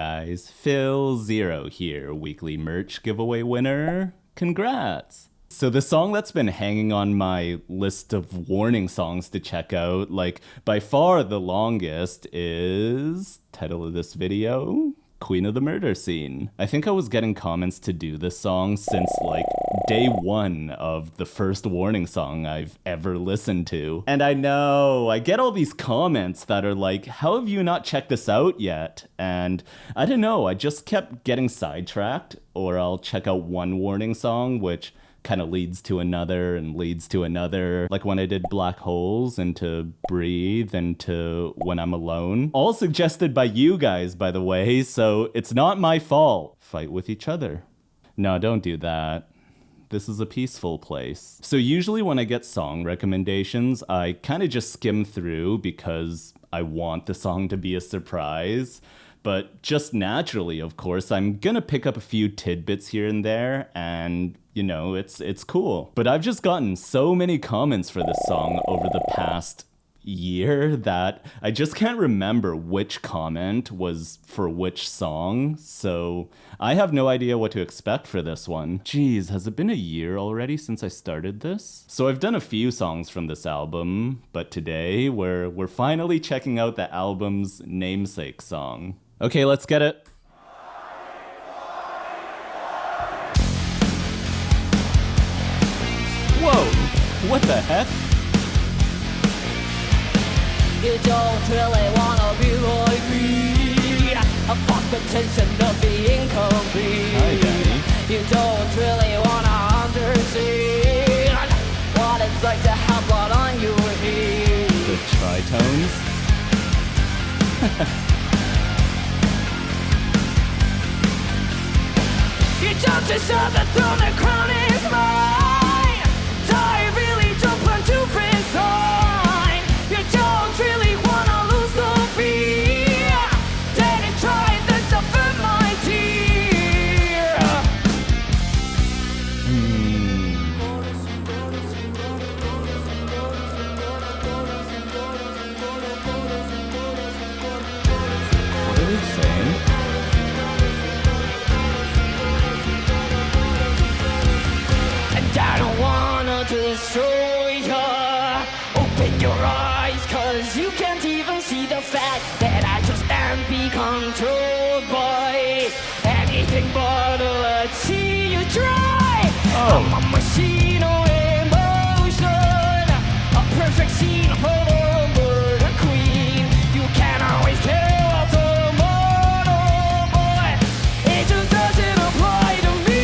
guys, philzeroyt here, weekly merch giveaway winner. Congrats! So the song that's been hanging on my list of warning songs to check out, like by far the longest, is title of this video, Queen of the Murder Scene. I think I was getting comments to do this song since like day one of the first warning song I've ever listened to. And I know, I get all these comments that are like, how have you not checked this out yet? And I don't know, I just kept getting sidetracked, or I'll check out one warning song, which kind of leads to another and leads to another. Like when I did Black Holes, into Breathe, into When I'm Alone. All suggested by you guys, by the way, so it's not my fault. Fight with each other. No, don't do that. This is a peaceful place. So usually when I get song recommendations, I kind of just skim through because I want the song to be a surprise. But just naturally, of course, I'm gonna pick up a few tidbits here and there, and you know, it's cool. But I've just gotten so many comments for this song over the past year that I just can't remember which comment was for which song, so I have no idea what to expect for this one. Jeez, has it been a year already since I started this? So I've done a few songs from this album, but today we're finally checking out the album's namesake song. Okay, let's get it. Whoa, what the heck? You don't really wanna be like me. I fuck the tension of being complete. Hi, Danny. You don't really wanna understand what it's like to have blood on your head. The tritones? You don't deserve the throne, the crown is mine. I really don't plan to resign. You don't really wanna lose the fear. Didn't try this to fit my tear. What are they saying? And I don't wanna destroy ya. Open your eyes, cause you can't even see the fact that I just am be controlled by anything but let's see you try. Oh. I'm a machine of emotion, a perfect scene for the murder queen. You can't always tell what's tomorrow, but it just doesn't apply to me.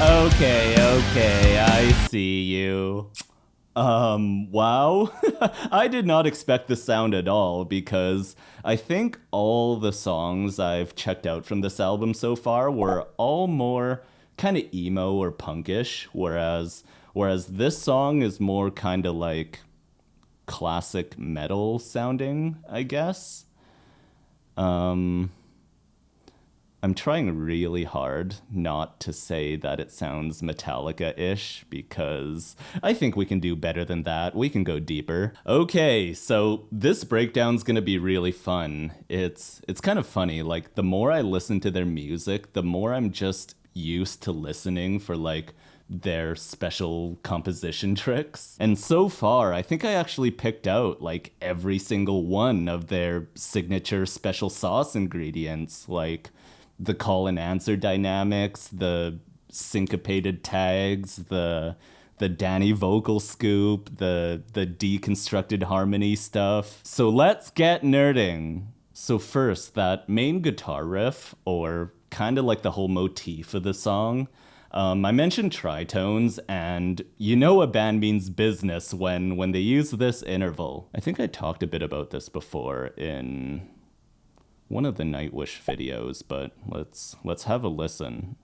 Okay, I see you. Wow. I did not expect the sound at all, because I think all the songs I've checked out from this album so far were all more kind of emo or punkish, whereas this song is more kind of like classic metal sounding, I guess. I'm trying really hard not to say that it sounds Metallica-ish, because I think we can do better than that. We can go deeper. Okay, so this breakdown's gonna be really fun. It's kind of funny, like the more I listen to their music, the more I'm just used to listening for like their special composition tricks. And so far, I think I actually picked out like every single one of their signature special sauce ingredients, like the call and answer dynamics, the syncopated tags, the Danny vocal scoop, the deconstructed harmony stuff. So let's get nerding. So first, that main guitar riff, or kind of like the whole motif of the song, I mentioned tritones, and you know a band means business when they use this interval. I think I talked a bit about this before in one of the Nightwish videos, but let's have a listen.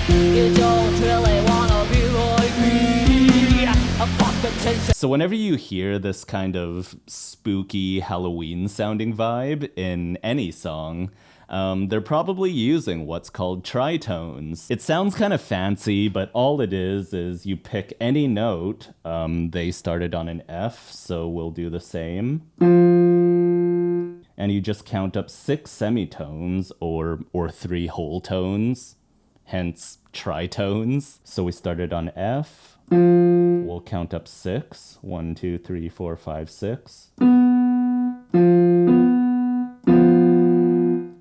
You don't really wanna be like me. I fuck the So whenever you hear this kind of spooky Halloween sounding vibe in any song, they're probably using what's called tritones. It sounds kind of fancy, but all it is you pick any note. They started on an F, so we'll do the same. And you just count up 6 semitones or 3 whole tones, hence tritones. So we started on F. We'll count up 6. 1, 2, 3, 4, 5, 6.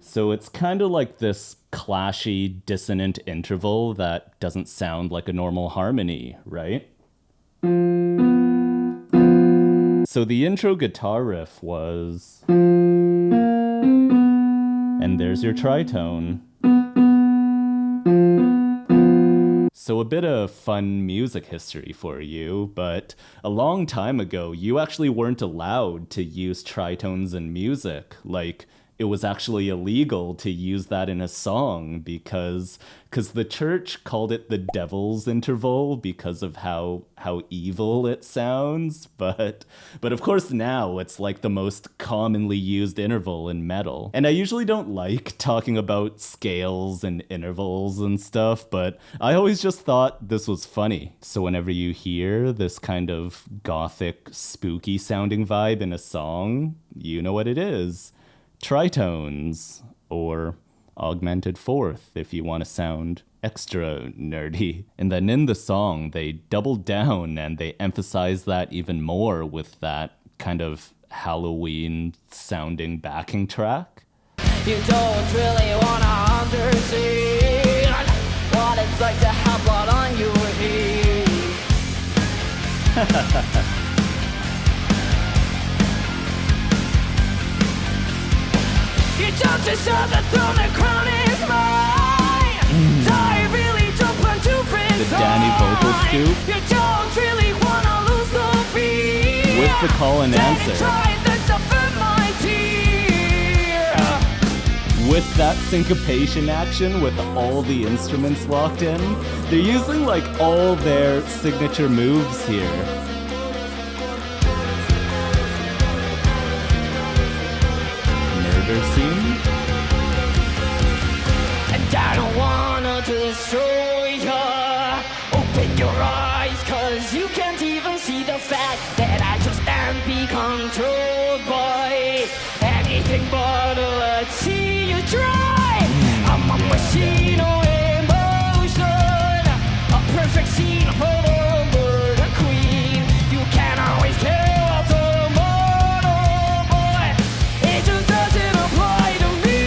So it's kind of like this clashy, dissonant interval that doesn't sound like a normal harmony, right? So the intro guitar riff was... And there's your tritone. So a bit of fun music history for you, but a long time ago, you actually weren't allowed to use tritones in music. Like, it was actually illegal to use that in a song because the church called it the devil's interval because of how evil it sounds. But of course now it's like the most commonly used interval in metal. And I usually don't like talking about scales and intervals and stuff, but I always just thought this was funny. So whenever you hear this kind of gothic, spooky sounding vibe in a song, you know what it is. Tritones, or augmented fourth if you want to sound extra nerdy. And then in the song, they doubled down and they emphasized that even more with that kind of Halloween sounding backing track. You don't really wanna understand what it's like to have blood on your head. You don't deserve the throne, the crown is mine. So I really don't want to resign. The Danny vocal scoop. You don't really wanna lose the beat. With the call and answer. With that syncopation action, with all the instruments locked in, they're using like all their signature moves here. Murder scene. And I don't wanna destroy ya. Open your eyes, cause you can't even see the fact that I just can't be controlled by anything but let's see you try. I'm a machine of emotion, a perfect scene for the murder queen. You can't always care what's a mortal boy. It just doesn't apply to me.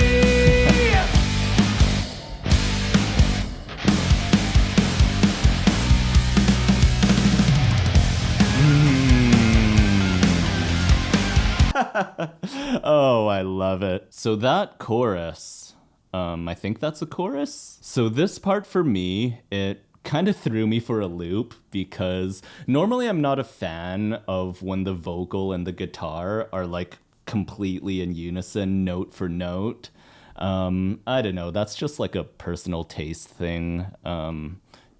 Oh, I love it. So that chorus, I think that's a chorus. So this part for me, it kind of threw me for a loop because normally I'm not a fan of when the vocal and the guitar are like completely in unison, note for note. I don't know, that's just like a personal taste thing.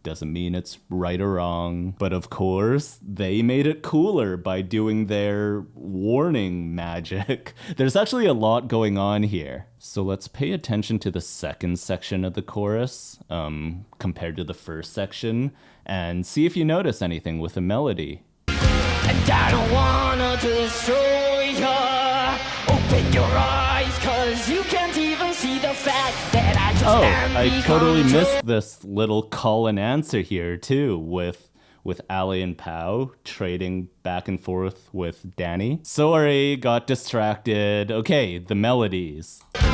Doesn't mean it's right or wrong. But of course, they made it cooler by doing their warning magic. There's actually a lot going on here. So let's pay attention to the second section of the chorus compared to the first section and see if you notice anything with the melody. And I don't wanna destroy ya. Open your eyes, cause you can't even see the fact that I just can't be I totally controlled. missed this little call and answer here too with Ali and Pau trading back and forth with Danny. Sorry, got distracted. Okay, the melodies. And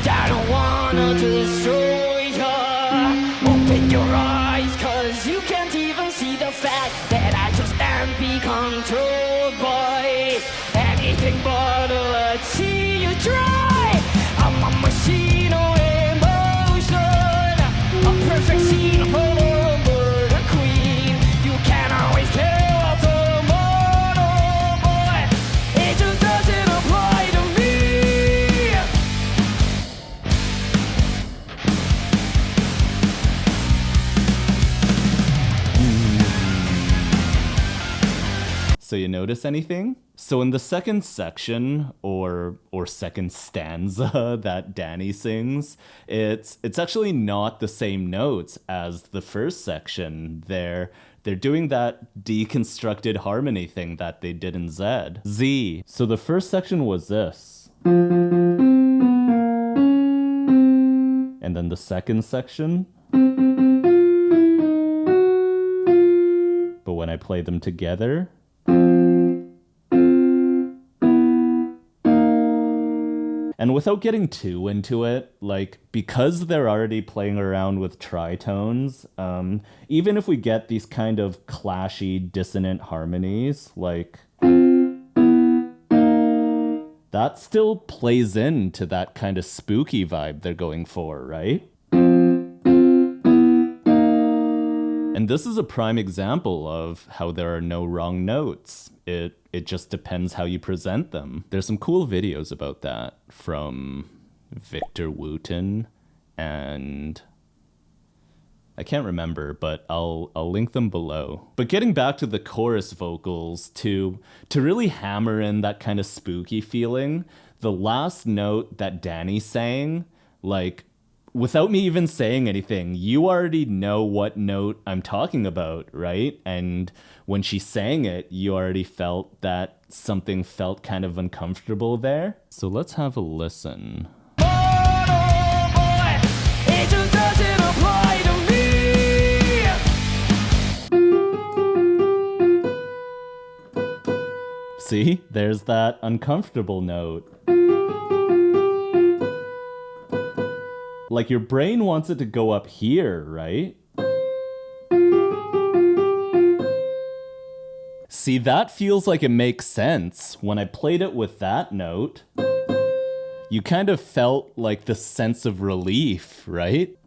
I don't wanna destroy ya. Open your eyes, cause you can't even see the fact that I just can't be controlled by anything but let's see you try. I'm a machine of emotion, a perfect scene for the murder queen. You can't always care what's a mortal boy. It just doesn't apply to me. So you notice anything? So in the second section or second stanza that Danny sings, it's actually not the same notes as the first section. They're doing that deconstructed harmony thing that they did in Z. Z. So the first section was this. And then the second section. But when I play them together, and without getting too into it, like, because they're already playing around with tritones, even if we get these kind of clashy, dissonant harmonies, like, that still plays into that kind of spooky vibe they're going for, right? And this is a prime example of how there are no wrong notes. It just depends how you present them. There's some cool videos about that from Victor Wooten, and I can't remember, but I'll link them below. But getting back to the chorus vocals, to really hammer in that kind of spooky feeling, the last note that Danny sang, like, without me even saying anything, you already know what note I'm talking about, right? And when she sang it, you already felt that something felt kind of uncomfortable there. So let's have a listen. It just doesn't apply to me. See, there's that uncomfortable note. Like, your brain wants it to go up here, right? See, that feels like it makes sense. When I played it with that note, you kind of felt like the sense of relief, right?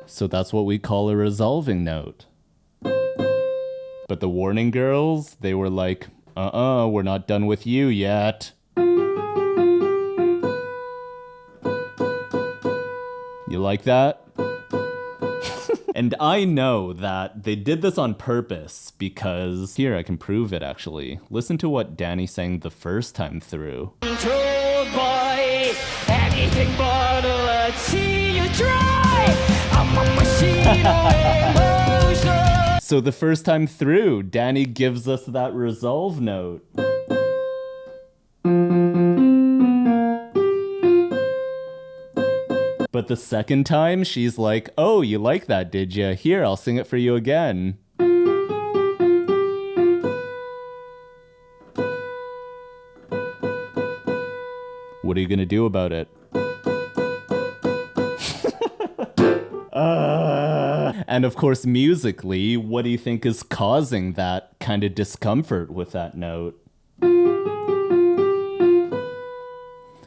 So that's what we call a resolving note. But the Warning Girls, they were like, we're not done with you yet. You like that? And I know that they did this on purpose because, here, I can prove it actually. Listen to what Danny sang the first time through. Controlled by anything but let's see you try. I'm a machine of emotion. So the first time through, Danny gives us that resolve note. But the second time, she's like, oh, you like that, did you? Here, I'll sing it for you again. What are you gonna do about it? And of course, musically, what do you think is causing that kind of discomfort with that note?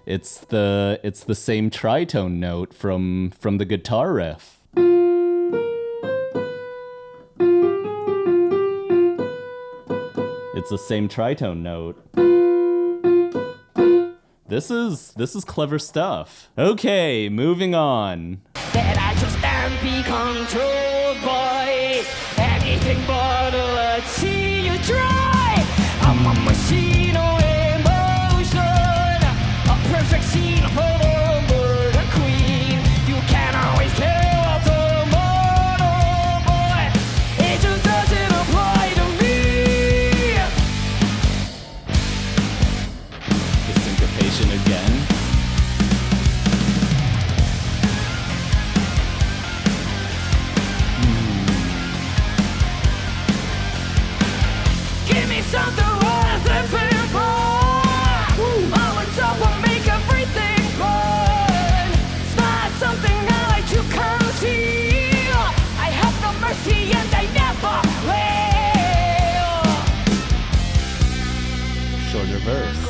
It's the same tritone note from the guitar riff. It's the same tritone note. This is clever stuff. Okay, moving on. That I just can't be controlled by anything but let's see you try. I'm a machine of emotion, a perfect scene for the murder queen. You can't always care what's a mortal boy. It just doesn't apply to me. The syncopation again. Give me something worth living for. All on top will make everything fun. It's not something I like to conceal. I have no mercy and I never will. Shorter verse.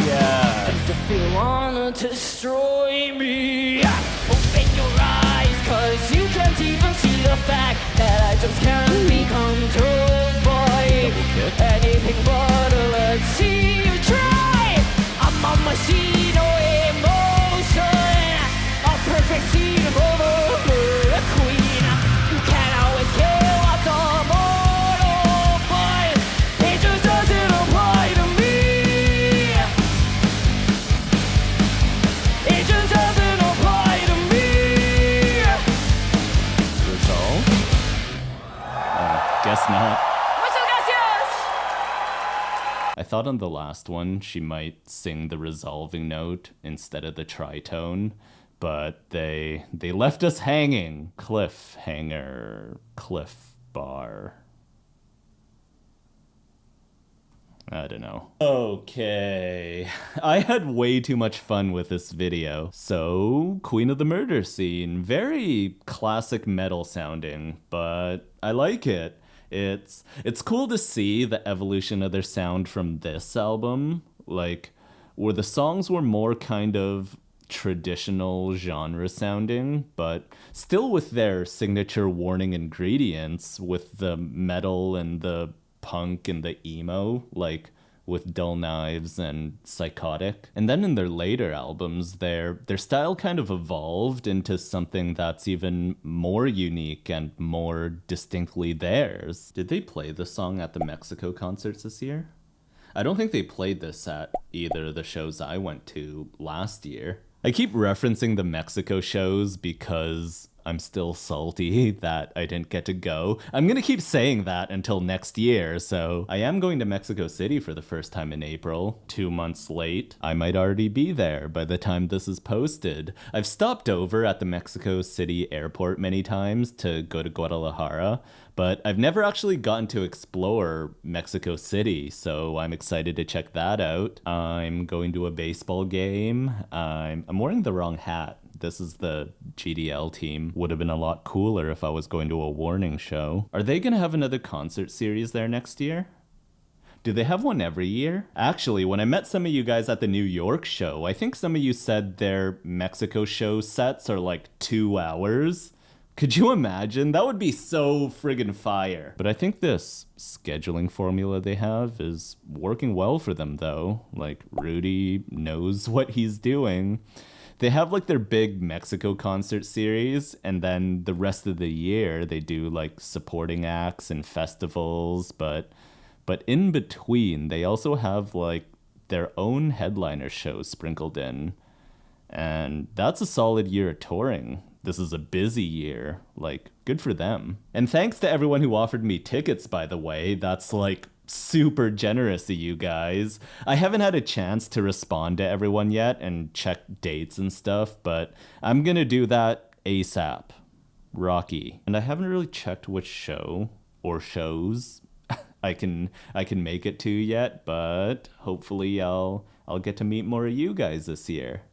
Yeah. If you wanna destroy me, open your eyes, cause you can't even see the fact that I just can't be controlled by anything but a let's see you try. I'm on my scene, no emotion, a perfect scene of a queen. You can't always kill what's immortal, but it just doesn't apply to me. It just doesn't apply to me. Resolve? Guess not. Muchas gracias. I thought on the last one she might sing the resolving note instead of the tritone, but they left us hanging. Cliffhanger. Cliff bar. I don't know. Okay. I had way too much fun with this video. So, Queen of the Murder Scene. Very classic metal sounding, but I like it. It's cool to see the evolution of their sound from this album, like where the songs were more kind of traditional genre sounding, but still with their signature Warning ingredients with the metal and the punk and the emo, like with Dull Knives and Psychotic. And then in their later albums, their style kind of evolved into something that's even more unique and more distinctly theirs. Did they play the song at the Mexico concerts this year? I don't think they played this at either of the shows I went to last year. I keep referencing the Mexico shows because I'm still salty that I didn't get to go. I'm gonna keep saying that until next year, so I am going to Mexico City for the first time in April, 2 months late. I might already be there by the time this is posted. I've stopped over at the Mexico City airport many times to go to Guadalajara, but I've never actually gotten to explore Mexico City, so I'm excited to check that out. I'm going to a baseball game. I'm wearing the wrong hat. This is the GDL team. Would have been a lot cooler if I was going to a Warning show. Are they gonna have another concert series there next year? Do they have one every year? Actually, when I met some of you guys at the New York show, I think some of you said their Mexico show sets are like 2 hours. Could you imagine? That would be so friggin' fire. But I think this scheduling formula they have is working well for them though. Like, Rudy knows what he's doing. They have like their big Mexico concert series, and then the rest of the year they do like supporting acts and festivals, but in between they also have like their own headliner shows sprinkled in. And that's a solid year of touring. This is a busy year. Like, good for them. And thanks to everyone who offered me tickets, by the way. That's like super generous of you guys. I haven't had a chance to respond to everyone yet and check dates and stuff, but I'm gonna do that ASAP. Rocky. And I haven't really checked which show or shows I can make it to yet, but hopefully I'll get to meet more of you guys this year.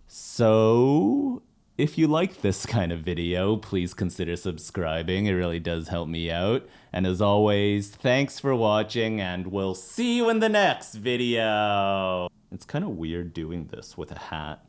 So, if you like this kind of video, please consider subscribing. It really does help me out. And as always, thanks for watching, and we'll see you in the next video. It's kind of weird doing this with a hat.